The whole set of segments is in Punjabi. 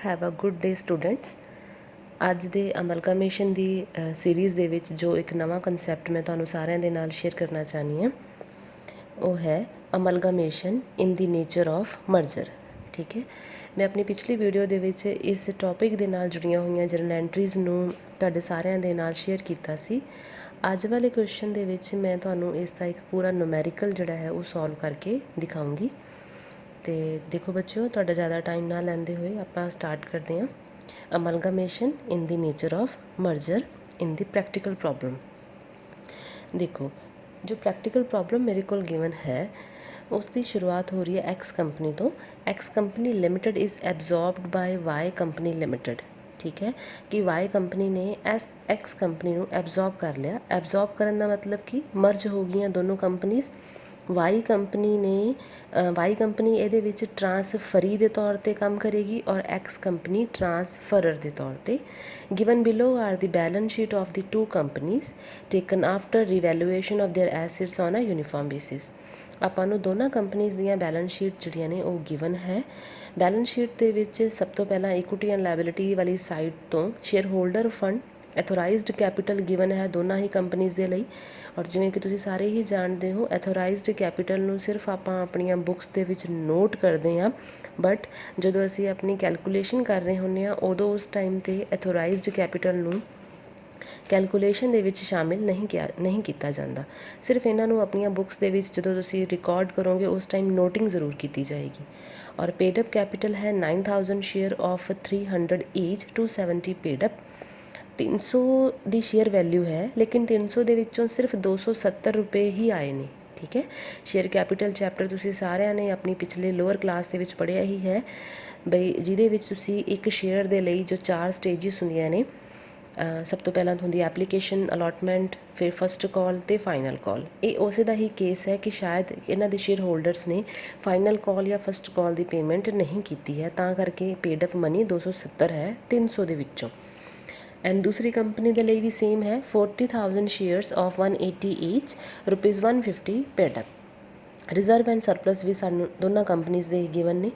Have a good day students. ਅੱਜ ਦੇ ਅਮਲਗਮੇਸ਼ਨ ਦੀ ਸੀਰੀਜ਼ ਦੇ ਵਿੱਚ ਜੋ ਇੱਕ ਨਵਾਂ ਕਨਸੈਪਟ ਮੈਂ ਤੁਹਾਨੂੰ ਸਾਰਿਆਂ ਦੇ ਨਾਲ ਸ਼ੇਅਰ ਕਰਨਾ ਚਾਹੁੰਦੀ ਹਾਂ ਉਹ ਹੈ ਅਮਲਗਮੇਸ਼ਨ ਇਨ ਦੀ ਨੇਚਰ ਆਫ ਮਰਜਰ। ਠੀਕ ਹੈ, ਮੈਂ ਆਪਣੀ ਪਿਛਲੀ ਵੀਡੀਓ ਦੇ ਵਿੱਚ ਇਸ ਟੌਪਿਕ ਦੇ ਨਾਲ ਜੁੜੀਆਂ ਹੋਈਆਂ ਜਰਨਲ ਐਂਟਰੀਜ਼ ਨੂੰ ਤੁਹਾਡੇ ਸਾਰਿਆਂ ਦੇ ਨਾਲ ਸ਼ੇਅਰ ਕੀਤਾ ਸੀ। ਅੱਜ ਵਾਲੇ ਕੁਐਸਚਨ ਦੇ ਵਿੱਚ ਮੈਂ ਤੁਹਾਨੂੰ ਇਸ ਦਾ ਇੱਕ ਪੂਰਾ ਨੂਮੈਰੀਕਲ ਜਿਹੜਾ ਹੈ ਉਹ ਸੋਲਵ ਕਰਕੇ ਦਿਖਾਊਂਗੀ। ਤੇ ਦੇਖੋ ਬੱਚਿਓ, ਤੁਹਾਡਾ ਜ਼ਿਆਦਾ ਟਾਈਮ ਨਾ ਲੈਂਦੇ ਹੋਏ ਆਪਾਂ ਸਟਾਰਟ ਕਰਦੇ ਹਾਂ। ਅਮਲਗਮੇਸ਼ਨ ਇਨ the nature of merger in the practical problem. ਦੇਖੋ, ਜੋ ਪ੍ਰੈਕਟੀਕਲ ਪ੍ਰੋਬਲਮ ਮੇਰੇ ਕੋਲ ਗਿਵਨ ਹੈ ਉਸ ਦੀ ਸ਼ੁਰੂਆਤ ਹੋ ਰਹੀ ਹੈ ਐਕਸ ਕੰਪਨੀ ਤੋਂ। X company limited is absorbed by Y company limited. ਠੀਕ ਹੈ, ਕਿ ਵਾਈ ਕੰਪਨੀ ਨੇ ਐਕਸ ਕੰਪਨੀ ਨੂੰ ਐਬਜ਼ੋਰਬ ਕਰ ਲਿਆ। ਐਬਜ਼ੋਰਬ ਕਰਨ ਦਾ ਮਤਲਬ ਕਿ ਮਰਜ ਹੋ ਗਈਆਂ ਦੋਨੋਂ ਕੰਪਨੀਜ਼। ਵਾਈ ਕੰਪਨੀ ਇਹਦੇ ਵਿੱਚ ਟਰਾਂਸਫਰੀ ਦੇ ਤੌਰ 'ਤੇ ਕੰਮ ਕਰੇਗੀ ਔਰ ਐਕਸ ਕੰਪਨੀ ਟਰਾਂਸਫਰਰ ਦੇ ਤੌਰ 'ਤੇ। Given below are the balance sheet of the two companies taken after revaluation of their assets on a uniform basis. ਆਪਾਂ ਨੂੰ ਦੋਨਾਂ ਕੰਪਨੀਜ਼ ਦੀਆਂ ਬੈਲੈਂਸ ਸ਼ੀਟ ਜਿਹੜੀਆਂ ਨੇ ਉਹ ਗਿਵਨ ਹੈ। ਬੈਲੈਂਸ ਸ਼ੀਟ ਦੇ ਵਿੱਚ ਸਭ ਤੋਂ ਪਹਿਲਾਂ ਇਕੁਇਟੀ ਐਂਡ ਲਾਇਬਿਲਿਟੀ ਵਾਲੀ ਸਾਈਡ ਤੋਂ share holder fund, authorised capital given ਹੈ ਦੋਨਾਂ ਹੀ ਕੰਪਨੀਜ਼ ਦੇ ਲਈ। ਔਰ ਜਿਵੇਂ ਕਿ ਤੁਸੀਂ ਸਾਰੇ ਹੀ ਜਾਣਦੇ ਹੋ, ਐਥੋਰਾਈਜ਼ਡ ਕੈਪੀਟਲ ਨੂੰ ਸਿਰਫ ਆਪਾਂ ਆਪਣੀਆਂ ਬੁੱਕਸ ਦੇ ਵਿੱਚ ਨੋਟ ਕਰਦੇ ਹਾਂ, ਬਟ ਜਦੋਂ ਅਸੀਂ ਆਪਣੀ ਕੈਲਕੂਲੇਸ਼ਨ ਕਰ ਰਹੇ ਹੁੰਦੇ ਹਾਂ ਉਦੋਂ ਉਸ ਟਾਈਮ 'ਤੇ ਐਥੋਰਾਈਜ਼ਡ ਕੈਪੀਟਲ ਨੂੰ ਕੈਲਕੂਲੇਸ਼ਨ ਦੇ ਵਿੱਚ ਸ਼ਾਮਿਲ ਨਹੀਂ ਕੀਤਾ ਜਾਂਦਾ। ਸਿਰਫ ਇਹਨਾਂ ਨੂੰ ਆਪਣੀਆਂ ਬੁੱਕਸ ਦੇ ਵਿੱਚ ਜਦੋਂ ਤੁਸੀਂ ਰਿਕਾਰਡ ਕਰੋਗੇ ਉਸ ਟਾਈਮ ਨੋਟਿੰਗ ਜ਼ਰੂਰ ਕੀਤੀ ਜਾਏਗੀ। ਔਰ ਪੇਡਅਪ ਕੈਪੀਟਲ ਹੈ 9000 share of 300 ਈਚ 270 ਪੇਡਅਪ। 300 the share value ਹੈ, ਲੇਕਿਨ 300 ਦੇ ਵਿੱਚੋਂ ਸਿਰਫ 270 ਰੁਪਏ ਹੀ ਆਏ ਨੇ। ਠੀਕ ਹੈ, ਸ਼ੇਅਰ ਕੈਪੀਟਲ ਚੈਪਟਰ ਤੁਸੀਂ ਸਾਰਿਆਂ ਨੇ ਆਪਣੀ ਪਿਛਲੇ ਲੋਅਰ ਕਲਾਸ ਦੇ ਵਿੱਚ ਪੜ੍ਹਿਆ ਹੀ ਹੈ ਬਈ, ਜਿਹਦੇ ਵਿੱਚ ਤੁਸੀਂ ਇੱਕ ਸ਼ੇਅਰ ਦੇ ਲਈ ਜੋ 4 ਸਟੇਜਿਸ ਹੁੰਦੀਆਂ ਨੇ, ਸਭ ਤੋਂ ਪਹਿਲਾਂ ਹੁੰਦੀ ਐਪਲੀਕੇਸ਼ਨ, ਅਲੋਟਮੈਂਟ, ਫਿਰ ਫਸਟ ਕਾਲ ਅਤੇ ਫਾਈਨਲ ਕਾਲ। ਇਹ ਉਸੇ ਦਾ ਹੀ ਕੇਸ ਹੈ ਕਿ ਸ਼ਾਇਦ ਇਹਨਾਂ ਦੇ ਸ਼ੇਅਰ ਹੋਲਡਰਸ ਨੇ ਫਾਈਨਲ ਕਾਲ ਜਾਂ ਫਸਟ ਕਾਲ ਦੀ ਪੇਮੈਂਟ ਨਹੀਂ ਕੀਤੀ ਹੈ, ਤਾਂ ਕਰਕੇ ਪੇਡਅਪ ਮਨੀ 270 ਹੈ 300 ਦੇ ਵਿੱਚੋਂ। ਐਂਡ ਦੂਸਰੀ ਕੰਪਨੀ ਦੇ ਲਈ ਵੀ ਸੇਮ ਹੈ, 40,000 shares of 180 each rupees 150 paid up. Reserve and surplus ਵੀ ਸਾਨੂੰ ਦੋਨਾਂ ਕੰਪਨੀਜ਼ ਦੇ ਗਿਵਨ ਨੇ।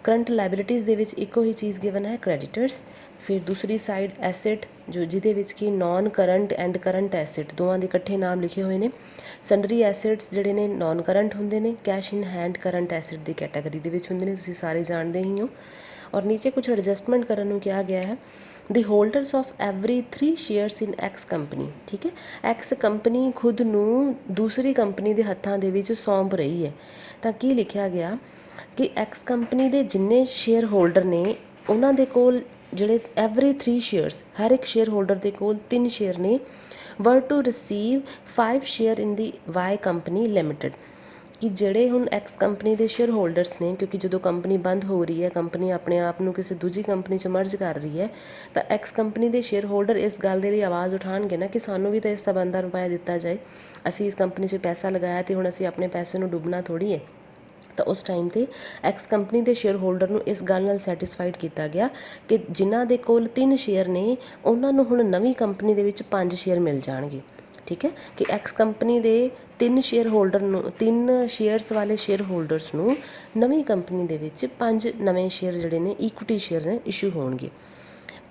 ਕਰੰਟ ਲਾਇਬਿਲਿਟੀਜ਼ ਦੇ ਵਿੱਚ ਇੱਕੋ ਹੀ ਚੀਜ਼ ਗਿਵਨ ਹੈ, ਕ੍ਰੈਡੀਟਰਸ। ਫਿਰ ਦੂਸਰੀ ਸਾਈਡ ਐਸਿਡ, ਜਿਹਦੇ ਵਿੱਚ ਕਿ non current and current acid ਦੋਵਾਂ ਦੇ ਇਕੱਠੇ ਨਾਮ ਲਿਖੇ ਹੋਏ ਨੇ। ਸੰਡਰੀ ਐਸਿਡਸ ਜਿਹੜੇ ਨੇ ਨੋਨ ਕਰੰਟ ਹੁੰਦੇ ਨੇ, ਕੈਸ਼ ਇਨ ਹੈਂਡ ਕਰੰਟ ਐਸਿਡ ਦੀ ਕੈਟਾਗਰੀ ਦੇ ਵਿੱਚ ਹੁੰਦੇ ਨੇ, ਤੁਸੀਂ ਸਾਰੇ ਜਾਣਦੇ ਹੀ ਹੋ। ਔਰ ਨੀਚੇ ਕੁਝ ਐਡਜਸਟਮੈਂਟ ਕਰਨ ਨੂੰ ਕਿਹਾ ਗਿਆ ਹੈ। The holders of every 3 shares in X company. ਠੀਕ ਹੈ, ਐਕਸ ਕੰਪਨੀ ਖੁਦ ਨੂੰ ਦੂਸਰੀ ਕੰਪਨੀ ਦੇ ਹੱਥਾਂ ਦੇ ਵਿੱਚ ਸੌਂਪ ਰਹੀ ਹੈ, ਤਾਂ ਕੀ ਲਿਖਿਆ ਗਿਆ ਕਿ ਐਕਸ ਕੰਪਨੀ ਦੇ ਜਿੰਨੇ ਸ਼ੇਅਰ ਹੋਲਡਰ ਨੇ ਉਹਨਾਂ ਦੇ ਕੋਲ ਜਿਹੜੇ ਐਵਰੀ 3 ਸ਼ੇਅਰਸ, ਹਰ ਇੱਕ ਸ਼ੇਅਰ ਹੋਲਡਰ ਦੇ ਕੋਲ 3 ਸ਼ੇਅਰ ਨੇ, ਵਰ to receive 5 share in the Y company limited. ਕਿ ਜਿਹੜੇ ਹੁਣ ਐਕਸ ਕੰਪਨੀ ਦੇ ਸ਼ੇਅਰ ਹੋਲਡਰਸ ਨੇ, ਕਿਉਂਕਿ ਜਦੋਂ ਕੰਪਨੀ ਬੰਦ ਹੋ ਰਹੀ ਹੈ, ਕੰਪਨੀ ਆਪਣੇ ਆਪ ਨੂੰ ਕਿਸੇ ਦੂਜੀ ਕੰਪਨੀ 'ਚ ਮਰਜ ਕਰ ਰਹੀ ਹੈ, ਤਾਂ ਐਕਸ ਕੰਪਨੀ ਦੇ ਸ਼ੇਅਰ ਹੋਲਡਰ ਇਸ ਗੱਲ ਦੇ ਲਈ ਆਵਾਜ਼ ਉਠਾਉਣਗੇ ਨਾ ਕਿ ਸਾਨੂੰ ਵੀ ਤਾਂ ਇਸ ਦਾ ਬਣਦਾ ਰੁਪਇਆ ਦਿੱਤਾ ਜਾਏ। ਅਸੀਂ ਇਸ ਕੰਪਨੀ 'ਚ ਪੈਸਾ ਲਗਾਇਆ ਅਤੇ ਹੁਣ ਅਸੀਂ ਆਪਣੇ ਪੈਸੇ ਨੂੰ ਡੁੱਬਣਾ ਥੋੜ੍ਹੀ ਹੈ। ਤਾਂ ਉਸ ਟਾਈਮ 'ਤੇ ਐਕਸ ਕੰਪਨੀ ਦੇ ਸ਼ੇਅਰ ਹੋਲਡਰ ਨੂੰ ਇਸ ਗੱਲ ਨਾਲ ਸੈਟਿਸਫਾਈਡ ਕੀਤਾ ਗਿਆ ਕਿ ਜਿਨ੍ਹਾਂ ਦੇ ਕੋਲ 3 ਸ਼ੇਅਰ ਨੇ ਉਹਨਾਂ ਨੂੰ ਹੁਣ ਨਵੀਂ ਕੰਪਨੀ ਦੇ ਵਿੱਚ 5 ਸ਼ੇਅਰ ਮਿਲ ਜਾਣਗੇ। ਠੀਕ ਹੈ, ਕਿ ਐਕਸ ਕੰਪਨੀ ਦੇ 3 ਸ਼ੇਅਰ ਹੋਲਡਰ ਨੂੰ, 3 ਸ਼ੇਅਰਸ ਵਾਲੇ ਸ਼ੇਅਰ ਹੋਲਡਰਸ ਨੂੰ ਨਵੀਂ ਕੰਪਨੀ ਦੇ ਵਿੱਚ 5 ਨਵੇਂ ਸ਼ੇਅਰ ਜਿਹੜੇ ਨੇ ਇਕੁਇਟੀ ਸ਼ੇਅਰ ਨੇ ਇਸ਼ੂ ਹੋਣਗੇ।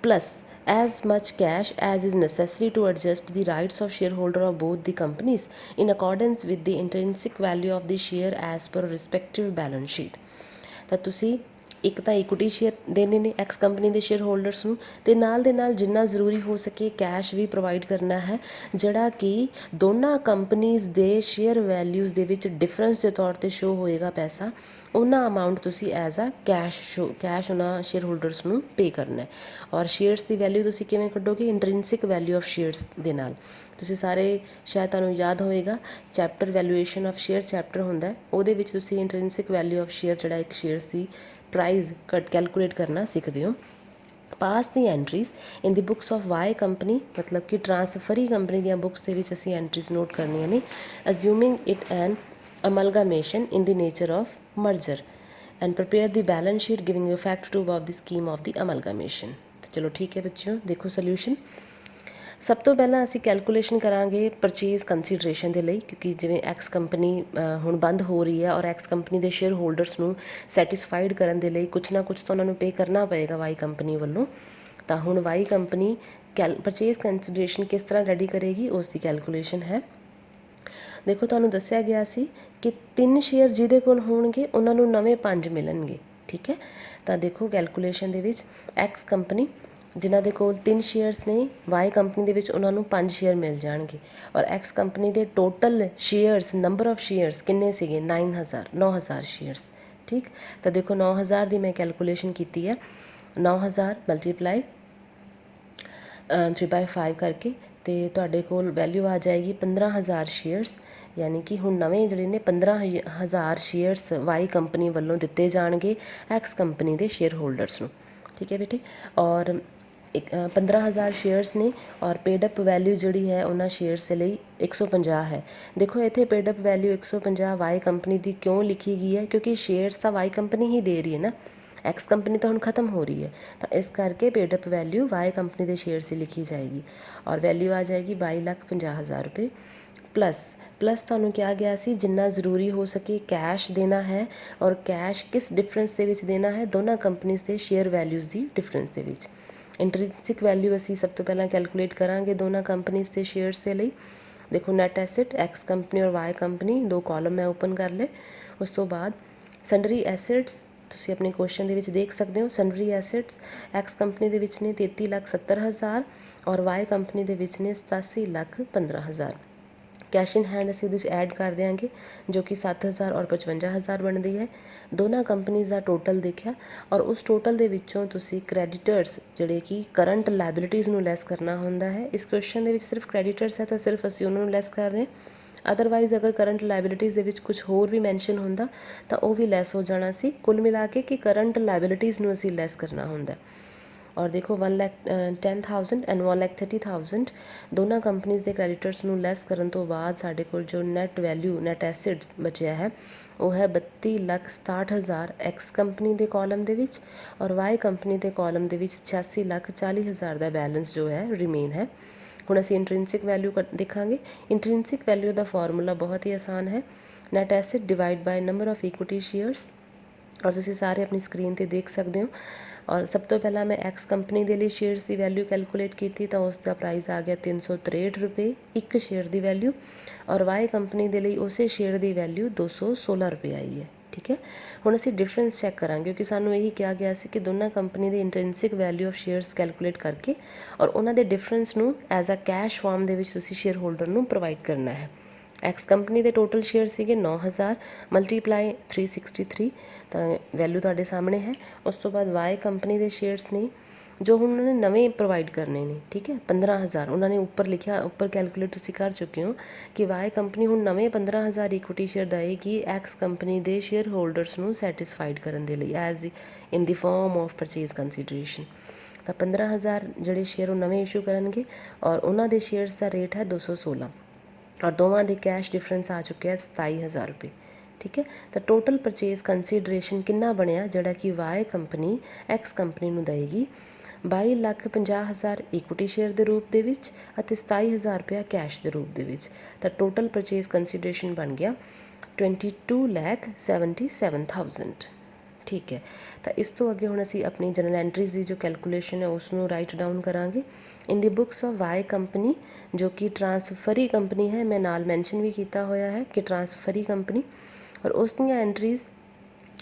Plus as much cash as is necessary to adjust the rights of shareholder of both the companies in accordance with the intrinsic value of the share as per respective balance sheet। ਤਾਂ ਤੁਸੀਂ ਇੱਕ ਤਾਂ ਇਕੁਇਟੀ ਸ਼ੇਅਰ ਦੇਣੇ ਨੇ ਐਕਸ ਕੰਪਨੀ ਦੇ ਸ਼ੇਅਰ ਹੋਲਡਰਸ ਨੂੰ, ਅਤੇ ਨਾਲ ਦੇ ਨਾਲ ਜਿੰਨਾ ਜ਼ਰੂਰੀ ਹੋ ਸਕੇ ਕੈਸ਼ ਵੀ ਪ੍ਰੋਵਾਈਡ ਕਰਨਾ ਹੈ, ਜਿਹੜਾ ਕਿ ਦੋਨਾਂ ਕੰਪਨੀਜ਼ ਦੇ ਸ਼ੇਅਰ ਵੈਲਿਊਜ਼ ਦੇ ਵਿੱਚ ਡਿਫਰੈਂਸ ਦੇ ਤੌਰ 'ਤੇ ਸ਼ੋ ਹੋਏਗਾ ਪੈਸਾ, ਉਹਨਾਂ ਅਮਾਊਂਟ ਤੁਸੀਂ ਐਜ਼ ਆ ਕੈਸ਼ ਉਹਨਾਂ ਸ਼ੇਅਰ ਹੋਲਡਰਸ ਨੂੰ ਪੇ ਕਰਨਾ ਹੈ। ਔਰ ਸ਼ੇਅਰਸ ਦੀ ਵੈਲਿਊ ਤੁਸੀਂ ਕਿਵੇਂ ਕੱਢੋਗੇ? ਇੰਟਰਿੰਸਿਕ ਵੈਲਿਊ ਆਫ ਸ਼ੇਅਰਸ ਦੇ ਨਾਲ। ਤੁਸੀਂ ਸਾਰੇ ਸ਼ਾਇਦ ਤੁਹਾਨੂੰ ਯਾਦ ਹੋਏਗਾ chapter valuation of share chapter ਹੁੰਦਾ, ਉਹਦੇ ਵਿੱਚ ਤੁਸੀਂ ਇੰਟਰਿੰਸਿਕ ਵੈਲਿਊ ਆਫ ਸ਼ੇਅਰ ਜਿਹੜਾ ਇੱਕ ਸ਼ੇਅਰਸ ਦੀ ਪ੍ਰਾਈਜ਼ ਕੈਲਕੂਲੇਟ ਕਰਨਾ ਸਿੱਖਦੇ ਹੋ। ਪਾਸ ਦੀ entries in the books of Y company, ਮਤਲਬ ਕਿ ਟਰਾਂਸਫਰੀ ਕੰਪਨੀ ਦੀਆਂ ਬੁੱਕਸ ਦੇ ਵਿੱਚ ਅਸੀਂ ਐਂਟਰੀਜ਼ ਨੋਟ ਕਰਨੀਆਂ ਨੇ, assuming it an amalgamation in the nature of merger and prepare the balance sheet giving effect to about the scheme of the amalgamation. ਚਲੋ ਠੀਕ ਹੈ ਬੱਚਿਓ, ਦੇਖੋ ਸੋਲਿਊਸ਼ਨ। ਸਭ ਤੋਂ ਪਹਿਲਾਂ ਅਸੀਂ ਕੈਲਕੂਲੇਸ਼ਨ ਕਰਾਂਗੇ ਪਰਚੇਜ਼ ਕੰਸੀਡਰੇਸ਼ਨ ਦੇ ਲਈ, ਕਿਉਂਕਿ ਜਿਵੇਂ ਐਕਸ ਕੰਪਨੀ ਹੁਣ ਬੰਦ ਹੋ ਰਹੀ ਹੈ ਔਰ ਐਕਸ ਕੰਪਨੀ ਦੇ ਸ਼ੇਅਰ ਹੋਲਡਰਸ ਨੂੰ ਸੈਟਿਸਫਾਈਡ ਕਰਨ ਦੇ ਲਈ ਕੁਛ ਨਾ ਕੁਛ ਤਾਂ ਉਹਨਾਂ ਨੂੰ ਪੇ ਕਰਨਾ ਪਏਗਾ ਵਾਈ ਕੰਪਨੀ ਵੱਲੋਂ। ਤਾਂ ਹੁਣ ਵਾਈ ਕੰਪਨੀ ਪਰਚੇਜ਼ ਕੰਸੀਡਰੇਸ਼ਨ ਕਿਸ ਤਰ੍ਹਾਂ ਰੈਡੀ ਕਰੇਗੀ, ਉਸ ਦੀ ਕੈਲਕੂਲੇਸ਼ਨ ਹੈ। ਦੇਖੋ ਤੁਹਾਨੂੰ ਦੱਸਿਆ ਗਿਆ ਸੀ ਕਿ 3 ਸ਼ੇਅਰ ਜਿਹਦੇ ਕੋਲ ਹੋਣਗੇ ਉਹਨਾਂ ਨੂੰ ਨਵੇਂ 5 ਮਿਲਣਗੇ, ਠੀਕ ਹੈ। ਤਾਂ ਦੇਖੋ ਕੈਲਕੂਲੇਸ਼ਨ ਦੇ ਵਿੱਚ ਐਕਸ ਕੰਪਨੀ ਜਿਨ੍ਹਾਂ ਦੇ ਕੋਲ 3 ਸ਼ੇਅਰਸ ਨੇ, ਵਾਈ ਕੰਪਨੀ ਦੇ ਵਿੱਚ ਉਹਨਾਂ ਨੂੰ 5 ਸ਼ੇਅਰ ਮਿਲ ਜਾਣਗੇ। ਔਰ ਐਕਸ ਕੰਪਨੀ ਦੇ total shares, number of shares ਕਿੰਨੇ ਸੀਗੇ? 9,000 ਸ਼ੇਅਰਸ, ਠੀਕ। ਤਾਂ ਦੇਖੋ 9,000 ਦੀ ਮੈਂ ਕੈਲਕੂਲੇਸ਼ਨ ਕੀਤੀ ਹੈ, 9,000 ਮਲਟੀਪਲਾਈ 3/5 ਕਰਕੇ, ਅਤੇ ਤੁਹਾਡੇ ਕੋਲ ਵੈਲਿਊ ਆ ਜਾਏਗੀ 15,000 ਸ਼ੇਅਰਸ। ਯਾਨੀ ਕਿ ਹੁਣ ਨਵੇਂ ਜਿਹੜੇ ਨੇ 15,000 ਸ਼ੇਅਰਸ ਵਾਈ ਕੰਪਨੀ ਵੱਲੋਂ ਦਿੱਤੇ ਜਾਣਗੇ ਐਕਸ ਕੰਪਨੀ ਦੇ ਸ਼ੇਅਰ ਹੋਲਡਰਸ ਨੂੰ, ਠੀਕ ਹੈ ਬੇਟੇ। ਔਰ 15,000 ਸ਼ੇਅਰਸ ਨੇ ਔਰ ਪੇਡਅਪ ਵੈਲਿਊ ਜਿਹੜੀ ਹੈ ਉਹਨਾਂ ਸ਼ੇਅਰਸ ਦੇ ਲਈ 150 ਹੈ। ਦੇਖੋ ਇੱਥੇ ਪੇਡਅਪ ਵੈਲਿਊ 150 ਵਾਈ ਕੰਪਨੀ ਦੀ ਕਿਉਂ ਲਿਖੀ ਗਈ ਹੈ? ਕਿਉਂਕਿ ਸ਼ੇਅਰਸ ਤਾਂ ਵਾਈ ਕੰਪਨੀ ਹੀ ਦੇ ਰਹੀ ਹੈ ਨਾ, ਐਕਸ ਕੰਪਨੀ ਤਾਂ ਹੁਣ ਖਤਮ ਹੋ ਰਹੀ ਹੈ। ਤਾਂ ਇਸ ਕਰਕੇ ਪੇਡਅਪ ਵੈਲਿਊ ਵਾਈ ਕੰਪਨੀ ਦੇ ਸ਼ੇਅਰਸ ਦੀ ਲਿਖੀ ਜਾਏਗੀ ਔਰ ਵੈਲਿਊ ਆ ਜਾਏਗੀ 22,50,000 ਰੁਪਏ। ਪਲੱਸ ਤੁਹਾਨੂੰ ਕਿਹਾ ਗਿਆ ਸੀ ਜਿੰਨਾ ਜ਼ਰੂਰੀ ਹੋ ਸਕੇ ਕੈਸ਼ ਦੇਣਾ ਹੈ, ਔਰ ਕੈਸ਼ ਕਿਸ ਡਿਫਰੈਂਸ ਦੇ ਵਿੱਚ ਦੇਣਾ ਹੈ? ਦੋਨਾਂ ਕੰਪਨੀਜ਼ ਦੇ ਸ਼ੇਅਰ ਵੈਲਿਊਜ਼ ਦੀ ਡਿਫਰੈਂਸ ਦੇ ਵਿੱਚ। ਇੰਟਰਿੰਸਿਕ ਵੈਲਿਊ ਅਸੀਂ ਸਭ ਤੋਂ ਪਹਿਲਾਂ ਕੈਲਕੂਲੇਟ ਕਰਾਂਗੇ ਦੋਨਾਂ ਕੰਪਨੀਜ਼ ਦੇ ਸ਼ੇਅਰਸ ਦੇ ਲਈ। ਦੇਖੋ ਨੈਟ ਐਸਿਟ ਐਕਸ ਕੰਪਨੀ ਔਰ ਵਾਈ ਕੰਪਨੀ, 2 ਕਾਲਮ ਮੈਂ ਓਪਨ ਕਰ ਲਏ। ਉਸ ਤੋਂ ਬਾਅਦ ਸੰਡਰੀ ਐਸਿਟਸ ਤੁਸੀਂ ਆਪਣੇ ਕੁਐਸਚਨ ਦੇ ਵਿੱਚ ਦੇਖ ਸਕਦੇ ਹੋ। ਸੰਡਰੀ ਐਸਿਟਸ ਐਕਸ ਕੰਪਨੀ ਦੇ ਵਿੱਚ ਨੇ 33,70,000 ਔਰ ਵਾਈ ਕੰਪਨੀ ਦੇ ਵਿੱਚ ਨੇ 87,15,000। ਕੈਸ਼ ਇਨ ਹੈਂਡ ਅਸੀਂ ਉਹਦੇ 'ਚ ਐਡ ਕਰ ਦਿਆਂਗੇ ਜੋ ਕਿ 7,000 ਔਰ 55,000 ਬਣਦੀ ਹੈ। ਦੋਨਾਂ ਕੰਪਨੀਜ਼ ਦਾ ਟੋਟਲ ਦੇਖਿਆ ਔਰ ਉਸ ਟੋਟਲ ਦੇ ਵਿੱਚੋਂ ਤੁਸੀਂ ਕ੍ਰੈਡੀਟਰਸ ਜਿਹੜੇ ਕਿ ਕਰੰਟ ਲਾਇਬਿਲਿਟੀਜ਼ ਨੂੰ ਲੈਸ ਕਰਨਾ ਹੁੰਦਾ ਹੈ। ਇਸ ਕੁਐਸਚਨ ਦੇ ਵਿੱਚ ਸਿਰਫ ਕ੍ਰੈਡੀਟਰਸ ਹੈ ਤਾਂ ਸਿਰਫ ਅਸੀਂ ਉਹਨਾਂ ਨੂੰ ਲੈਸ ਕਰ ਰਹੇ ਹਾਂ। ਅਦਰਵਾਈਜ਼ ਅਗਰ ਕਰੰਟ ਲਾਇਬਿਲਿਟੀਜ਼ ਦੇ ਵਿੱਚ ਕੁਝ ਹੋਰ ਵੀ ਮੈਂਸ਼ਨ ਹੁੰਦਾ ਤਾਂ ਉਹ ਵੀ ਲੈਸ ਹੋ ਜਾਣਾ ਸੀ। ਕੁੱਲ ਮਿਲਾ ਕੇ ਕਿ ਕਰੰਟ ਲਾਇਬਿਲਿਟੀਜ਼ ਨੂੰ ਅਸੀਂ ਲੈਸ ਕਰਨਾ ਹੁੰਦਾ। ਔਰ ਦੇਖੋ 1,10,000 ਐਂਡ 1,30,000 ਦੋਨਾਂ ਕੰਪਨੀਜ਼ ਦੇ ਕ੍ਰੈਡੀਟਰਸ ਨੂੰ ਲੈਸ ਕਰਨ ਤੋਂ ਬਾਅਦ ਸਾਡੇ ਕੋਲ ਜੋ ਨੈਟ ਵੈਲਿਊ, ਨੈਟ ਐਸਿਡਸ ਬਚਿਆ ਹੈ ਉਹ ਹੈ 32,67,000 ਐਕਸ ਕੰਪਨੀ ਦੇ ਕਾਲਮ ਦੇ ਵਿੱਚ ਔਰ ਵਾਈ ਕੰਪਨੀ ਦੇ ਕਾਲਮ ਦੇ ਵਿੱਚ 86,40,000 ਦਾ ਬੈਲੈਂਸ ਜੋ ਹੈ ਰਿਮੇਨ ਹੈ। ਹੁਣ ਅਸੀਂ ਇੰਟਰਿੰਸਿਕ ਵੈਲਿਊ ਦੇਖਾਂਗੇ। ਇੰਟਰਿੰਸਿਕ ਵੈਲਿਊ ਦਾ ਫਾਰਮੂਲਾ ਬਹੁਤ ਹੀ ਆਸਾਨ ਹੈ, net asset divided by number of equity shares. ਔਰ ਤੁਸੀਂ ਸਾਰੇ ਆਪਣੀ ਸਕਰੀਨ 'ਤੇ ਦੇਖ ਸਕਦੇ ਹੋ। ਔਰ ਸਭ ਤੋਂ ਪਹਿਲਾਂ ਮੈਂ ਐਕਸ ਕੰਪਨੀ ਦੇ ਲਈ ਸ਼ੇਅਰਸ ਦੀ ਵੈਲਿਊ ਕੈਲਕੂਲੇਟ ਕੀਤੀ ਤਾਂ ਉਸ ਦਾ ਪ੍ਰਾਈਸ ਆ ਗਿਆ 363 ਰੁਪਏ ਇੱਕ ਸ਼ੇਅਰ ਦੀ ਵੈਲਿਊ। ਔਰ ਵਾਈ ਕੰਪਨੀ ਦੇ ਲਈ ਉਸੇ ਸ਼ੇਅਰ ਦੀ ਵੈਲਿਊ 216 ਰੁਪਏ ਆਈ ਹੈ, ਠੀਕ ਹੈ। ਹੁਣ ਅਸੀਂ ਡਿਫਰੈਂਸ ਚੈੱਕ ਕਰਾਂਗੇ ਕਿਉਂਕਿ ਸਾਨੂੰ ਇਹੀ ਕਿਹਾ ਗਿਆ ਸੀ ਕਿ ਦੋਨਾਂ ਕੰਪਨੀ ਦੇ ਇੰਟਰਿੰਸਿਕ ਵੈਲਿਊ ਆਫ ਸ਼ੇਅਰਸ ਕੈਲਕੂਲੇਟ ਕਰਕੇ ਔਰ ਉਹਨਾਂ ਦੇ ਡਿਫਰੈਂਸ ਨੂੰ ਐਜ਼ ਅ ਕੈਸ਼ ਫਾਰਮ ਦੇ ਵਿੱਚ ਤੁਸੀਂ ਸ਼ੇਅਰ ਹੋਲਡਰ ਨੂੰ ਪ੍ਰੋਵਾਈਡ ਕਰਨਾ ਹੈ। ਐਕਸ ਕੰਪਨੀ ਦੇ ਟੋਟਲ ਸ਼ੇਅਰ ਸੀਗੇ 9,000 ਮਲਟੀਪਲਾਈ 363 ਤਾਂ ਵੈਲਿਊ ਤੁਹਾਡੇ ਸਾਹਮਣੇ ਹੈ। ਉਸ ਤੋਂ ਬਾਅਦ ਵਾਈ ਕੰਪਨੀ ਦੇ ਸ਼ੇਅਰਸ ਨੇ ਜੋ ਹੁਣ ਉਹਨਾਂ ਨੇ ਨਵੇਂ ਪ੍ਰੋਵਾਈਡ ਕਰਨੇ ਨੇ, ਠੀਕ ਹੈ। 15,000 ਉਹਨਾਂ ਨੇ ਉੱਪਰ ਲਿਖਿਆ, ਉੱਪਰ ਕੈਲਕੂਲੇਟ ਤੁਸੀਂ ਕਰ ਚੁੱਕੇ ਹੋ ਕਿ ਵਾਈ ਕੰਪਨੀ ਹੁਣ ਨਵੇਂ 15,000 ਇਕੁਇਟੀ ਸ਼ੇਅਰ ਦੇਵੇਗੀ ਐਕਸ ਕੰਪਨੀ ਦੇ ਸ਼ੇਅਰ ਹੋਲਡਰਸ ਨੂੰ ਸੈਟਿਸਫਾਈਡ ਕਰਨ ਦੇ ਲਈ as in the farm of purchase consideration. ਤਾਂ 15,000 ਜਿਹੜੇ ਸ਼ੇਅਰ ਉਹ ਨਵੇਂ ਇਸ਼ੂ ਕਰਨਗੇ ਔਰ ਉਹਨਾਂ ਦੇ ਸ਼ੇਅਰਸ ਦਾ ਰੇਟ ਹੈ 216 ਔਰ ਦੋਵਾਂ ਦੇ ਕੈਸ਼ ਡਿਫਰੈਂਸ ਆ ਚੁੱਕਿਆ 27,000 ਰੁਪਏ, ਠੀਕ ਹੈ। ਤਾਂ ਟੋਟਲ ਪਰਚੇਜ਼ ਕੰਸੀਡਰੇਸ਼ਨ ਕਿੰਨਾ ਬਣਿਆ ਜਿਹੜਾ ਕਿ ਵਾਈ ਕੰਪਨੀ ਐਕਸ ਕੰਪਨੀ ਨੂੰ ਦੇਵੇਗੀ? 22,50,000 ਇਕੁਇਟੀ ਸ਼ੇਅਰ ਦੇ ਰੂਪ ਦੇ ਵਿੱਚ ਅਤੇ 27,000 ਰੁਪਇਆ ਕੈਸ਼ ਦੇ ਰੂਪ ਦੇ ਵਿੱਚ। ਤਾਂ ਟੋਟਲ ਪਰਚੇਜ਼ ਕੰਸੀਡਰੇਸ਼ਨ ਬਣ ਗਿਆ 22,77,000, ਠੀਕ ਹੈ। ਤਾਂ ਇਸ ਤੋਂ ਅੱਗੇ ਹੁਣ ਅਸੀਂ ਆਪਣੀ ਜਨਰਲ ਐਂਟਰੀਜ਼ ਦੀ ਜੋ ਕੈਲਕੂਲੇਸ਼ਨ ਹੈ ਉਸ ਨੂੰ ਰਾਈਟ ਡਾਊਨ ਕਰਾਂਗੇ। ਇਨ ਦੀ ਬੁੱਕਸ ਆਫ ਵਾਈ ਕੰਪਨੀ ਜੋ ਕਿ ਟਰਾਂਸਫਰੀ ਕੰਪਨੀ ਹੈ, ਮੈਂ ਨਾਲ ਮੈਂਸ਼ਨ ਵੀ ਕੀਤਾ ਹੋਇਆ ਹੈ ਕਿ ਟਰਾਂਸਫਰੀ ਕੰਪਨੀ, ਔਰ ਉਸ ਦੀਆਂ ਐਂਟਰੀਜ਼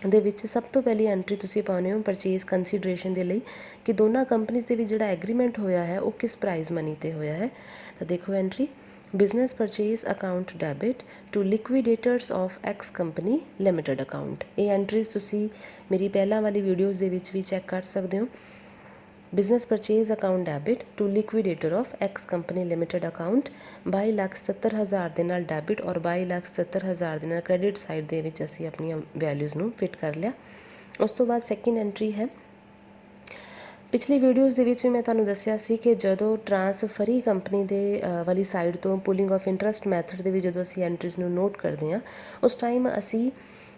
ਦੇ ਵਿੱਚ ਸਭ ਤੋਂ ਪਹਿਲੀ ਐਂਟਰੀ ਤੁਸੀਂ ਪਾਉਂਦੇ ਹੋ ਪਰਚੇਜ਼ ਕੰਸੀਡਰੇਸ਼ਨ ਦੇ ਲਈ ਕਿ ਦੋਨਾਂ ਕੰਪਨੀਜ਼ ਦੇ ਵਿੱਚ ਜਿਹੜਾ ਐਗਰੀਮੈਂਟ ਹੋਇਆ ਹੈ ਉਹ ਕਿਸ ਪ੍ਰਾਈਜ਼ ਮਨੀ 'ਤੇ ਹੋਇਆ ਹੈ। ਤਾਂ ਦੇਖੋ entry business purchase account debit to liquidators of X company limited account. ਇਹ ਐਂਟਰੀਜ਼ ਤੁਸੀਂ ਮੇਰੀ ਪਹਿਲਾਂ ਵਾਲੀ ਵੀਡੀਓਜ਼ ਦੇ ਵਿੱਚ ਵੀ ਚੈੱਕ ਕਰ ਸਕਦੇ ਹੋ। Business purchase account debit to liquidator of X company limited account 22,70,000 ਦੇ ਨਾਲ ਡੈਬਿਟ ਔਰ 22,70,000 ਦੇ ਨਾਲ ਕ੍ਰੈਡਿਟ ਸਾਈਡ ਦੇ ਵਿੱਚ ਅਸੀਂ ਆਪਣੀਆਂ ਵੈਲਿਊਜ਼ ਨੂੰ ਫਿਟ ਕਰ ਲਿਆ। ਉਸ ਤੋਂ ਬਾਅਦ ਸੈਕਿੰਡ ਐਂਟਰੀ ਹੈ, ਪਿਛਲੀ ਵੀਡੀਓਜ਼ ਦੇ ਵਿੱਚ ਵੀ ਮੈਂ ਤੁਹਾਨੂੰ ਦੱਸਿਆ ਸੀ ਕਿ ਜਦੋਂ ਟਰਾਂਸਫਰੀ ਕੰਪਨੀ ਦੇ ਵਾਲੀ ਸਾਈਡ ਤੋਂ ਪੁਲਿੰਗ ਆਫ ਇੰਟਰਸਟ ਮੈਥਡ ਦੇ ਵਿੱਚ ਜਦੋਂ ਅਸੀਂ ਐਂਟਰੀਜ਼ ਨੂੰ ਨੋਟ ਕਰਦੇ ਹਾਂ ਉਸ ਟਾਈਮ ਅਸੀਂ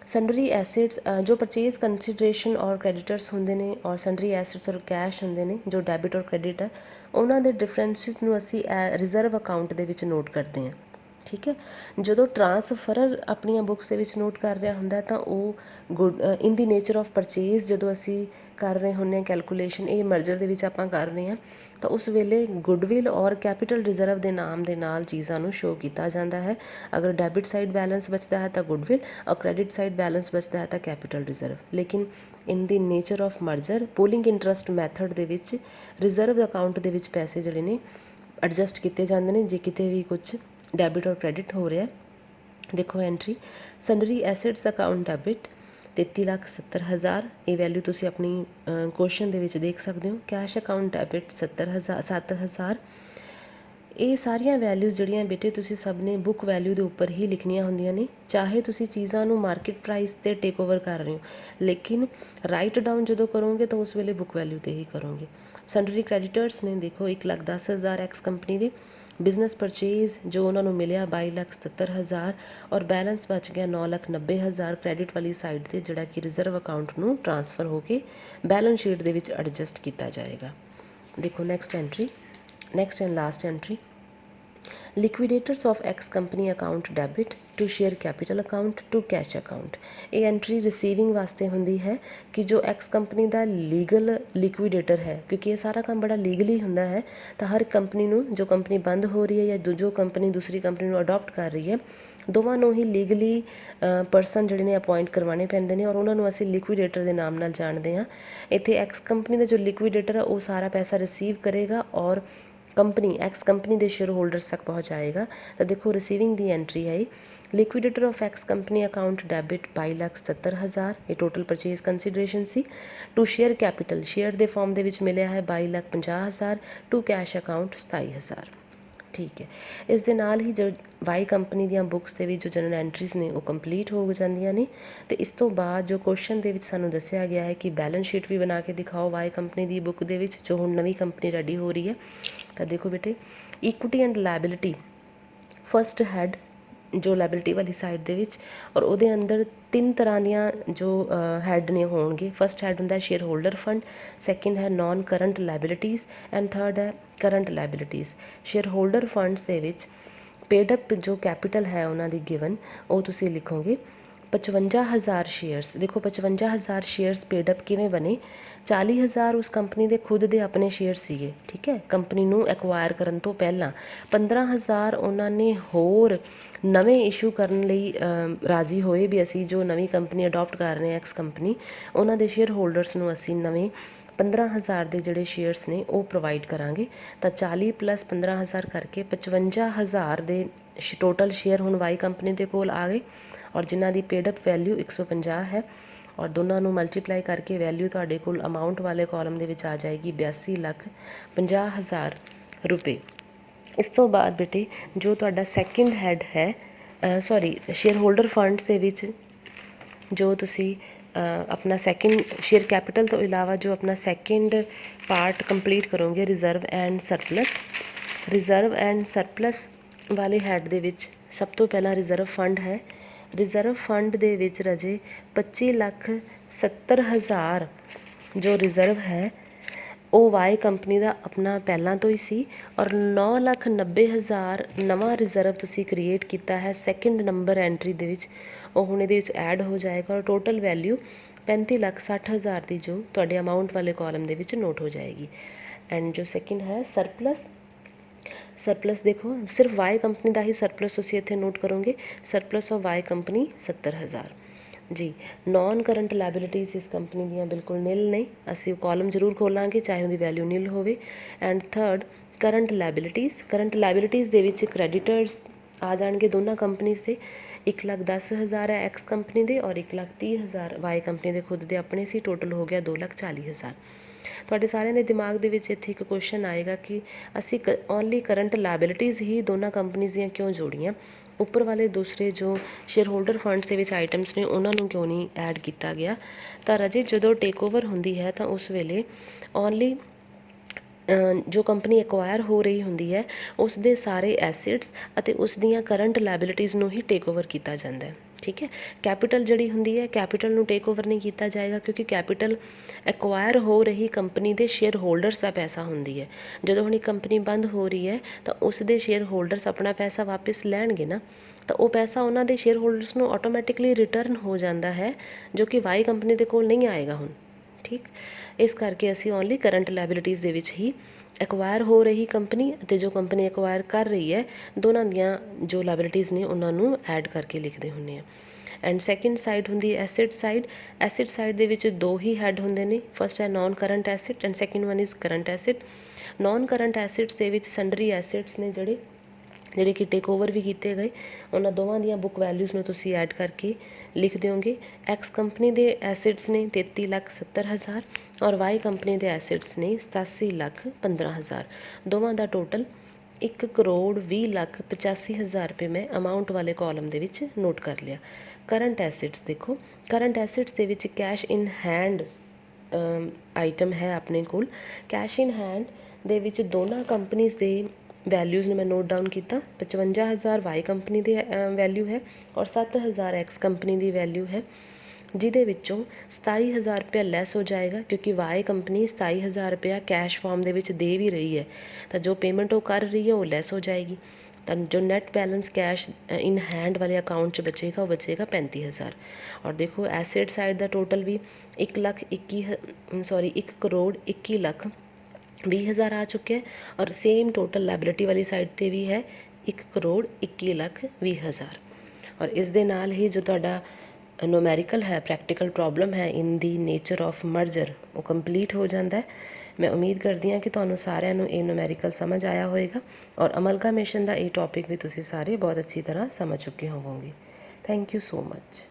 ਸਨਡਰੀ ਐਸਿਡਸ ਜੋ ਪਰਚੇਜ਼ ਕੰਸੀਡਰੇਸ਼ਨ ਔਰ ਕ੍ਰੈਡੀਟਰਸ ਹੁੰਦੇ ਨੇ ਔਰ ਸਨਡਰੀ ਐਸਿਡਸ ਔਰ ਕੈਸ਼ ਹੁੰਦੇ ਨੇ ਜੋ ਡੈਬਿਟ ਔਰ ਕ੍ਰੈਡਿਟ ਹੈ, ਉਹਨਾਂ ਦੇ ਡਿਫਰੈਂਸਿਸ ਨੂੰ ਅਸੀਂ ਰਿਜ਼ਰਵ ਅਕਾਊਂਟ ਦੇ ਵਿੱਚ ਨੋਟ ਕਰਦੇ ਹਾਂ। ਠੀਕ ਹੈ, ਜਦੋਂ ਟਰਾਂਸਫਰਰ ਆਪਣੀਆਂ ਬੁੱਕਸ ਦੇ ਵਿੱਚ ਨੋਟ ਕਰ ਰਿਹਾ ਹੁੰਦਾ ਤਾਂ ਉਹ ਇਨ ਦੀ ਨੇਚਰ ਆਫ ਪਰਚੇਜ਼ ਜਦੋਂ ਅਸੀਂ ਕਰ ਰਹੇ ਹੁੰਦੇ ਹਾਂ ਕੈਲਕੂਲੇਸ਼ਨ, ਇਹ ਮਰਜਰ ਦੇ ਵਿੱਚ ਆਪਾਂ ਕਰ ਰਹੇ ਹਾਂ, ਤਾਂ ਉਸ ਵੇਲੇ ਗੁੱਡਵਿਲ ਔਰ ਕੈਪੀਟਲ ਰਿਜ਼ਰਵ ਦੇ ਨਾਮ ਦੇ ਨਾਲ ਚੀਜ਼ਾਂ ਨੂੰ ਸ਼ੋ ਕੀਤਾ ਜਾਂਦਾ ਹੈ। ਅਗਰ ਡੈਬਿਟ ਸਾਈਡ ਬੈਲੈਂਸ ਬਚਦਾ ਹੈ ਤਾਂ ਗੁੱਡਵਿਲ, ਔਰ ਕ੍ਰੈਡਿਟ ਸਾਈਡ ਬੈਲੈਂਸ ਬਚਦਾ ਹੈ ਤਾਂ ਕੈਪੀਟਲ ਰਿਜ਼ਰਵ। ਲੇਕਿਨ ਇਨ the nature of merger pooling interest method ਦੇ ਵਿੱਚ ਰਿਜ਼ਰਵ ਅਕਾਊਂਟ ਦੇ ਵਿੱਚ ਪੈਸੇ ਜਿਹੜੇ ਨੇ ਐਡਜਸਟ ਕੀਤੇ ਜਾਂਦੇ ਨੇ ਜੇ ਕਿਤੇ ਵੀ ਕੁਛ ਡੈਬਿਟ ਔਰ ਕ੍ਰੈਡਿਟ ਹੋ ਰਿਹਾ। ਦੇਖੋ ਐਂਟਰੀ ਸਨਡਰੀ ਐਸਿਡਸ ਅਕਾਊਂਟ ਡੈਬਿਟ 33,70,000, ਇਹ ਵੈਲਿਊ ਤੁਸੀਂ ਆਪਣੀ ਕੁਐਸਚਨ ਦੇ ਵਿੱਚ ਦੇਖ ਸਕਦੇ ਹੋ। Cash account debit 7,000। ਇਹ ਸਾਰੀਆਂ ਵੈਲਿਊਜ਼ ਜਿਹੜੀਆਂ ਬੇਟੇ ਤੁਸੀਂ ਸਭ ਨੇ ਬੁੱਕ ਵੈਲਿਊ ਦੇ ਉੱਪਰ ਹੀ ਲਿਖਣੀਆਂ ਹੁੰਦੀਆਂ ਨੇ, ਚਾਹੇ ਤੁਸੀਂ ਚੀਜ਼ਾਂ ਨੂੰ ਮਾਰਕੀਟ ਪ੍ਰਾਈਸ 'ਤੇ ਟੇਕ ਓਵਰ ਕਰ ਰਹੇ ਹੋ, ਲੇਕਿਨ ਰਾਈਟ ਡਾਊਨ ਜਦੋਂ ਕਰੋਗੇ ਤਾਂ ਉਸ ਵੇਲੇ ਬੁੱਕ ਵੈਲਿਊ 'ਤੇ ਹੀ ਕਰੋਗੇ। ਸਨਡਰੀ ਕ੍ਰੈਡੀਟਰਸ ਨੇ ਦੇਖੋ 1,10,000 ਐਕਸ ਕੰਪਨੀ ਦੇ, ਬਿਜ਼ਨਸ ਪਰਚੇਜ਼ ਜੋ ਉਹਨਾਂ ਨੂੰ ਮਿਲਿਆ 22,77,000 ਔਰ ਬੈਲੈਂਸ ਬਚ ਗਿਆ 9,90,000 ਕ੍ਰੈਡਿਟ ਵਾਲੀ ਸਾਈਡ 'ਤੇ, ਜਿਹੜਾ ਕਿ ਰਿਜ਼ਰਵ ਅਕਾਊਂਟ ਨੂੰ ਟਰਾਂਸਫਰ ਹੋ ਕੇ ਬੈਲੈਂਸ ਸ਼ੀਟ ਦੇ ਵਿੱਚ ਐਡਜਸਟ ਕੀਤਾ ਜਾਏਗਾ। ਦੇਖੋ next entry, next and last entry liquidators of X company account debit to share capital account to cash account. ਇਹ ਐਂਟਰੀ ਰਿਸੀਵਿੰਗ ਵਾਸਤੇ ਹੁੰਦੀ ਹੈ ਕਿ ਜੋ ਐਕਸ ਕੰਪਨੀ ਦਾ ਲੀਗਲ ਲਿਕੁਇਡੇਟਰ ਹੈ, ਕਿਉਂਕਿ ਇਹ ਸਾਰਾ ਕੰਮ ਬੜਾ ਲੀਗਲੀ ਹੁੰਦਾ ਹੈ, ਤਾਂ ਹਰ ਕੰਪਨੀ ਨੂੰ ਜੋ ਕੰਪਨੀ ਬੰਦ ਹੋ ਰਹੀ ਹੈ ਜਾਂ ਜੋ ਕੰਪਨੀ ਦੂਸਰੀ ਕੰਪਨੀ ਨੂੰ ਅਡੋਪਟ ਕਰ ਰਹੀ ਹੈ, ਦੋਵਾਂ ਨੂੰ ਹੀ ਲੀਗਲੀ ਪਰਸਨ ਜਿਹੜੇ ਨੇ ਅਪੋਇੰਟ ਕਰਵਾਉਣੇ ਪੈਂਦੇ ਨੇ ਔਰ ਉਹਨਾਂ ਨੂੰ ਅਸੀਂ ਲਿਕੁਇਡੇਟਰ ਦੇ ਨਾਮ ਨਾਲ ਜਾਣਦੇ ਹਾਂ। ਇੱਥੇ ਐਕਸ ਕੰਪਨੀ ਦਾ ਜੋ ਲਿਕੁਇਡੇਟਰ ਹੈ ਉਹ ਸਾਰਾ ਪੈਸਾ ਰਿਸੀਵ ਕਰੇਗਾ ਔਰ ਕੰਪਨੀ ਐਕਸ ਕੰਪਨੀ ਦੇ ਸ਼ੇਅਰ ਹੋਲਡਰਸ ਤੱਕ ਪਹੁੰਚਾਏਗਾ। ਤਾਂ ਦੇਖੋ ਰਿਸੀਵਿੰਗ ਦੀ ਐਂਟਰੀ ਹੈ liquidator of X company account debit 22,77,000, ਇਹ ਟੋਟਲ ਪਰਚੇਜ਼ ਕੰਸੀਡਰੇਸ਼ਨ ਸੀ। ਟੂ ਸ਼ੇਅਰ ਕੈਪੀਟਲ, ਸ਼ੇਅਰ ਦੇ ਫਾਰਮ ਦੇ ਵਿੱਚ ਮਿਲਿਆ ਹੈ 22,50,000, ਟੂ ਕੈਸ਼ ਅਕਾਊਂਟ 27,000। ਠੀਕ ਹੈ, ਇਸ ਦੇ ਨਾਲ ਹੀ ਜੋ ਵਾਈ ਕੰਪਨੀ ਦੀਆਂ ਬੁੱਕਸ ਦੇ ਵਿੱਚ ਜੋ ਜਨਰਲ ਐਂਟਰੀਜ਼ ਨੇ ਉਹ ਕੰਪਲੀਟ ਹੋ ਜਾਂਦੀਆਂ ਨੇ। ਅਤੇ ਇਸ ਤੋਂ ਬਾਅਦ ਜੋ ਕੁਐਸਚਨ ਦੇ ਵਿੱਚ ਸਾਨੂੰ ਦੱਸਿਆ ਗਿਆ ਹੈ ਕਿ ਬੈਲੈਂਸ ਸ਼ੀਟ ਵੀ ਬਣਾ ਕੇ ਦਿਖਾਓ ਵਾਈ ਕੰਪਨੀ ਦੀ ਬੁੱਕ ਦੇ ਵਿੱਚ, ਜੋ ਹੁਣ ਨਵੀਂ ਕੰਪਨੀ ਰੈਡੀ ਹੋ ਰਹੀ ਹੈ। ਤਾਂ ਦੇਖੋ ਬੇਟੇ equity and liability, first head ਜੋ ਲਾਇਬਿਲਿਟੀ ਵਾਲੀ ਸਾਈਡ ਦੇ ਵਿੱਚ, ਔਰ ਉਹਦੇ ਅੰਦਰ 3 ਤਰ੍ਹਾਂ ਦੀਆਂ ਜੋ ਹੈਡ ਨੇ ਹੋਣਗੇ। ਫਸਟ ਹੈਡ ਹੁੰਦਾ ਸ਼ੇਅਰ ਹੋਲਡਰ ਫੰਡ, ਸੈਕਿੰਡ ਹੈ non current liabilities and third ਹੈ current liabilities. Share holder funds ਦੇ ਵਿੱਚ ਪੇਡ ਅਪ ਜੋ ਕੈਪੀਟਲ ਹੈ ਉਹਨਾਂ ਦੀ ਗਿਵਨ, ਉਹ ਤੁਸੀਂ ਲਿਖੋਗੇ 55,000 ਸ਼ੇਅਰਸ। ਦੇਖੋ 55,000 ਸ਼ੇਅਰਸ ਪੇਡਅਪ ਕਿਵੇਂ ਬਣੇ, 40,000 ਉਸ ਕੰਪਨੀ ਦੇ ਖੁਦ ਦੇ ਆਪਣੇ ਸ਼ੇਅਰ ਸੀਗੇ, ਠੀਕ ਹੈ, ਕੰਪਨੀ ਨੂੰ ਐਕਵਾਇਰ ਕਰਨ ਤੋਂ ਪਹਿਲਾਂ। 15,000 ਉਹਨਾਂ ਨੇ ਹੋਰ ਨਵੇਂ ਇਸ਼ੂ ਕਰਨ ਲਈ ਰਾਜ਼ੀ ਹੋਏ ਵੀ ਅਸੀਂ ਜੋ ਨਵੀਂ ਕੰਪਨੀ ਅਡੋਪਟ ਕਰ ਰਹੇ ਹਾਂ ਐਕਸ ਕੰਪਨੀ, ਉਹਨਾਂ ਦੇ ਸ਼ੇਅਰ ਹੋਲਡਰਸ ਨੂੰ ਅਸੀਂ ਨਵੇਂ 15,000 ਦੇ ਜਿਹੜੇ ਸ਼ੇਅਰਸ ਨੇ ਉਹ ਪ੍ਰੋਵਾਈਡ ਕਰਾਂਗੇ। ਤਾਂ 40 + 15,000 ਕਰਕੇ 55,000 ਦੇ ਟੋਟਲ ਸ਼ੇਅਰ ਹੁਣ ਵਾਈ ਕੰਪਨੀ ਦੇ ਕੋਲ ਆ ਗਏ ਔਰ ਜਿਨ੍ਹਾਂ ਦੀ ਪੇਡਅਪ ਵੈਲਿਊ 150 ਹੈ ਔਰ ਦੋਨਾਂ ਨੂੰ ਮਲਟੀਪਲਾਈ ਕਰਕੇ ਵੈਲਿਊ ਤੁਹਾਡੇ ਕੋਲ ਅਮਾਊਂਟ ਵਾਲੇ ਕਾਲਮ ਦੇ ਵਿੱਚ ਆ ਜਾਏਗੀ 82,50,000 ਰੁਪਏ। ਇਸ ਤੋਂ ਬਾਅਦ ਬੇਟੇ ਜੋ ਤੁਹਾਡਾ ਸੈਕਿੰਡ ਹੈਡ ਹੈ ਸ਼ੇਅਰ ਹੋਲਡਰ ਫੰਡਸ ਦੇ ਵਿੱਚ ਜੋ ਤੁਸੀਂ ਆਪਣਾ ਸੈਕਿੰਡ ਸ਼ੇਅਰ ਕੈਪੀਟਲ ਤੋਂ ਇਲਾਵਾ ਜੋ ਆਪਣਾ ਸੈਕਿੰਡ ਪਾਰਟ ਕੰਪਲੀਟ ਕਰੋਗੇ reserve and surplus. Reserve and surplus ਵਾਲੇ ਹੈਡ ਦੇ ਵਿੱਚ ਸਭ ਤੋਂ ਪਹਿਲਾਂ ਰਿਜ਼ਰਵ ਫੰਡ ਹੈ। ਰਿਜ਼ਰਵ ਫੰਡ ਦੇ ਵਿੱਚ ਰਾਜੇ 25,70,000 ਜੋ ਰਿਜ਼ਰਵ ਹੈ ਉਹ ਵਾਈ ਕੰਪਨੀ ਦਾ ਆਪਣਾ ਪਹਿਲਾਂ ਤੋਂ ਹੀ ਸੀ ਔਰ 9,90,000 ਨਵਾਂ ਰਿਜ਼ਰਵ ਤੁਸੀਂ ਕ੍ਰੀਏਟ ਕੀਤਾ ਹੈ ਸੈਕਿੰਡ ਨੰਬਰ ਐਂਟਰੀ ਦੇ ਵਿੱਚ, ਉਹ ਹੁਣ ਇਹਦੇ ਵਿੱਚ ਐਡ ਹੋ ਜਾਏਗਾ ਔਰ ਟੋਟਲ ਵੈਲਿਊ 35,60,000 ਦੀ ਜੋ ਤੁਹਾਡੇ ਅਮਾਊਂਟ ਵਾਲੇ ਕਾਲਮ ਦੇ ਵਿੱਚ ਨੋਟ ਹੋ ਜਾਏਗੀ। ਐਂਡ ਜੋ ਸੈਕਿੰਡ ਹੈ ਸਰਪਲਸ, ਸਰਪਲਸ ਦੇਖੋ ਸਿਰਫ ਵਾਈ ਕੰਪਨੀ ਦਾ ਹੀ ਸਰਪਲਸ ਤੁਸੀਂ ਇੱਥੇ ਨੋਟ ਕਰੋਗੇ, ਸਰਪਲਸ ਆਫ ਵਾਈ ਕੰਪਨੀ 70,000 ਜੀ। ਨੋਨ ਕਰੰਟ ਲਾਇਬਿਲਿਟੀਜ਼ ਇਸ ਕੰਪਨੀ ਦੀਆਂ ਬਿਲਕੁਲ ਨਿਲ ਨੇ, ਅਸੀਂ ਉਹ ਕਾਲਮ ਜ਼ਰੂਰ ਖੋਲਾਂਗੇ ਚਾਹੇ ਉਹਦੀ ਵੈਲਿਊ ਨਿਲ ਹੋਵੇ। And third current liabilities, current liabilities ਦੇ ਵਿੱਚ ਕ੍ਰੈਡੀਟਰਸ ਆ ਜਾਣਗੇ ਦੋਨਾਂ ਕੰਪਨੀਜ਼ ਦੇ। 1,10,000 ਹੈ ਐਕਸ ਕੰਪਨੀ ਦੇ ਔਰ 1,30,000 ਵਾਈ ਕੰਪਨੀ ਦੇ ਖੁਦ ਦੇ ਆਪਣੇ ਸੀ, ਟੋਟਲ ਹੋ ਗਿਆ 2,40,000। ਤੁਹਾਡੇ ਸਾਰਿਆਂ ਦੇ ਦਿਮਾਗ ਦੇ ਵਿੱਚ ਇੱਥੇ ਇੱਕ ਕੁਐਸਚਨ ਆਏਗਾ ਕਿ ਅਸੀਂ ਓਨਲੀ ਕਰੰਟ ਲਾਇਬਿਲਿਟੀਜ਼ ਹੀ ਦੋਨਾਂ ਕੰਪਨੀਜ਼ ਦੀਆਂ ਕਿਉਂ ਜੋੜੀਆਂ, ਉੱਪਰ ਵਾਲੇ ਦੂਸਰੇ ਜੋ ਸ਼ੇਅਰ ਹੋਲਡਰ ਫੰਡਸ ਦੇ ਵਿੱਚ ਆਈਟਮਸ ਨੇ ਉਹਨਾਂ ਨੂੰ ਕਿਉਂ ਨਹੀਂ ਐਡ ਕੀਤਾ ਗਿਆ। ਤਾਂ ਰਾਜੇ ਜਦੋਂ ਟੇਕ ਓਵਰ ਹੁੰਦੀ ਹੈ ਤਾਂ ਉਸ ਵੇਲੇ ਓਨਲੀ ਜੋ ਕੰਪਨੀ ਐਕਵਾਇਰ ਹੋ ਰਹੀ ਹੁੰਦੀ ਹੈ ਉਸ ਦੇ ਸਾਰੇ ਐਸਿਡਸ ਅਤੇ ਉਸ ਦੀਆਂ ਕਰੰਟ ਲਾਇਬਿਲਿਟੀਜ਼ ਨੂੰ ਹੀ ਟੇਕ ਓਵਰ ਕੀਤਾ ਜਾਂਦਾ ਹੈ। ਠੀਕ ਹੈ। ਕੈਪੀਟਲ ਜਿਹੜੀ ਹੁੰਦੀ ਹੈ, ਕੈਪੀਟਲ ਨੂੰ ਟੇਕ ਓਵਰ ਨਹੀਂ ਕੀਤਾ ਜਾਏਗਾ, ਕਿਉਂਕਿ ਕੈਪੀਟਲ ਐਕਵਾਇਰ ਹੋ ਰਹੀ ਕੰਪਨੀ ਦੇ ਸ਼ੇਅਰ ਹੋਲਡਰਸ ਦਾ ਪੈਸਾ ਹੁੰਦੀ ਹੈ। ਜਦੋਂ ਹੁਣ ਕੰਪਨੀ ਬੰਦ ਹੋ ਰਹੀ ਹੈ ਤਾਂ ਉਸ ਦੇ ਸ਼ੇਅਰ ਹੋਲਡਰਸ ਆਪਣਾ ਪੈਸਾ ਵਾਪਸ ਲੈਣਗੇ ਨਾ, ਤਾਂ ਉਹ ਪੈਸਾ ਉਹਨਾਂ ਦੇ ਸ਼ੇਅਰ ਹੋਲਡਰਸ ਨੂੰ ਆਟੋਮੈਟਿਕਲੀ ਰਿਟਰਨ ਹੋ ਜਾਂਦਾ ਹੈ, ਜੋ ਕਿ ਵਾਈ ਕੰਪਨੀ ਦੇ ਕੋਲ ਨਹੀਂ ਆਏਗਾ ਹੁਣ। ਠੀਕ, ਇਸ ਕਰਕੇ ਅਸੀਂ ਓਨਲੀ ਕਰੰਟ ਲਾਇਬਿਲਿਟੀਜ਼ ਦੇ ਵਿੱਚ ਹੀ ਐਕਵਾਇਰ ਹੋ ਰਹੀ ਕੰਪਨੀ ਅਤੇ ਜੋ ਕੰਪਨੀ ਐਕਵਾਇਰ ਕਰ ਰਹੀ ਹੈ, ਦੋਨਾਂ ਦੀਆਂ ਜੋ ਲਾਇਬਿਲਿਟੀਜ਼ ਨੇ ਉਹਨਾਂ ਨੂੰ ਐਡ ਕਰਕੇ ਲਿਖਦੇ ਹੁੰਦੇ ਆ। ਐਂਡ ਸੈਕਿੰਡ ਸਾਈਡ ਹੁੰਦੀ ਹੈ ਐਸਿਡ ਸਾਈਡ। ਐਸਿਡ ਸਾਈਡ ਦੇ ਵਿੱਚ ਦੋ ਹੀ ਹੈਡ ਹੁੰਦੇ ਨੇ, ਫਸਟ ਹੈ non current acid and second one is current acid. Non current acids ਦੇ ਵਿੱਚ ਸੰਡਰੀ ਐਸਿਡਸ ਨੇ ਜਿਹੜੇ ਕਿ ਟੇਕ ਓਵਰ ਵੀ ਕੀਤੇ ਗਏ, ਉਹਨਾਂ ਦੋਵਾਂ ਦੀਆਂ ਬੁੱਕ ਵੈਲਿਊਜ਼ ਨੂੰ ਤੁਸੀਂ ਐਡ ਕਰਕੇ ਲਿਖ ਦਿਓਗੇ। ਐਕਸ ਕੰਪਨੀ ਦੇ ਐਸਿਡਸ ਨੇ 33,70,000 ਔਰ ਵਾਈ ਕੰਪਨੀ ਦੇ ਐਸਿਡਸ ਨੇ 87,15,000। ਦੋਵਾਂ ਦਾ ਟੋਟਲ 1,20,85,000 ਰੁਪਏ ਮੈਂ ਅਮਾਊਂਟ ਵਾਲੇ ਕਾਲਮ ਦੇ ਵਿੱਚ ਨੋਟ ਕਰ ਲਿਆ। ਕਰੰਟ ਐਸਿਡਸ ਦੇਖੋ, ਕਰੰਟ ਐਸਿਡਸ ਦੇ ਵਿੱਚ ਕੈਸ਼ ਇਨ ਹੈਂਡ ਆਈਟਮ ਹੈ ਆਪਣੇ ਕੋਲ। ਕੈਸ਼ ਇਨ ਹੈਂਡ ਦੇ ਵਿੱਚ ਦੋਨਾਂ ਕੰਪਨੀਜ਼ ਦੇ ਵੈਲਿਊਜ਼ ਨੂੰ ਮੈਂ ਨੋਟ ਡਾਊਨ ਕੀਤਾ। 55,000 ਵਾਈ ਕੰਪਨੀ ਦੀ ਵੈਲਿਊ ਹੈ ਔਰ 7,000 ਐਕਸ ਕੰਪਨੀ ਦੀ ਵੈਲਿਊ ਹੈ, ਜਿਹਦੇ ਵਿੱਚੋਂ 27,000 ਰੁਪਇਆ ਲੈਸ ਹੋ ਜਾਏਗਾ, ਕਿਉਂਕਿ ਵਾਈ ਕੰਪਨੀ 27,000 ਰੁਪਇਆ ਕੈਸ਼ ਫਾਰਮ ਦੇ ਵਿੱਚ ਦੇ ਵੀ ਰਹੀ ਹੈ, ਤਾਂ ਜੋ ਪੇਮੈਂਟ ਉਹ ਕਰ ਰਹੀ ਹੈ ਉਹ ਲੈਸ ਹੋ ਜਾਏਗੀ। ਤਾਂ ਜੋ ਨੈਟ ਬੈਲੈਂਸ ਕੈਸ਼ ਇਨ ਹੈਂਡ ਵਾਲੇ ਅਕਾਊਂਟ 'ਚ ਬਚੇਗਾ, ਉਹ ਬਚੇਗਾ 35,000। ਔਰ ਦੇਖੋ ਐਸਿਡ ਸਾਈਡ ਦਾ ਟੋਟਲ ਵੀ 1,21,20,000 ਆ ਚੁੱਕਿਆ ਔਰ ਸੇਮ ਟੋਟਲ ਲਾਇਬਿਲਿਟੀ ਵਾਲੀ ਸਾਈਡ 'ਤੇ ਵੀ ਹੈ 1,21,20,000। ਔਰ ਇਸ ਦੇ ਨਾਲ ਹੀ ਜੋ ਤੁਹਾਡਾ ਨੂਮੈਰੀਕਲ ਹੈ, ਪ੍ਰੈਕਟੀਕਲ ਪ੍ਰੋਬਲਮ ਹੈ ਇਨ ਦੀ ਨੇਚਰ ਆਫ ਮਰਜਰ, ਉਹ ਕੰਪਲੀਟ ਹੋ ਜਾਂਦਾ। ਮੈਂ ਉਮੀਦ ਕਰਦੀ ਹਾਂ ਕਿ ਤੁਹਾਨੂੰ ਸਾਰਿਆਂ ਨੂੰ ਇਹ ਨੂਮੈਰੀਕਲ ਸਮਝ ਆਇਆ ਹੋਵੇਗਾ ਔਰ ਅਮਲਗਾਮੇਸ਼ਨ ਦਾ ਇਹ ਟੌਪਿਕ ਵੀ ਤੁਸੀਂ ਸਾਰੇ ਬਹੁਤ ਅੱਛੀ ਤਰ੍ਹਾਂ ਸਮਝ ਚੁੱਕੇ ਹੋਵੋਗੇ। Thank you so much.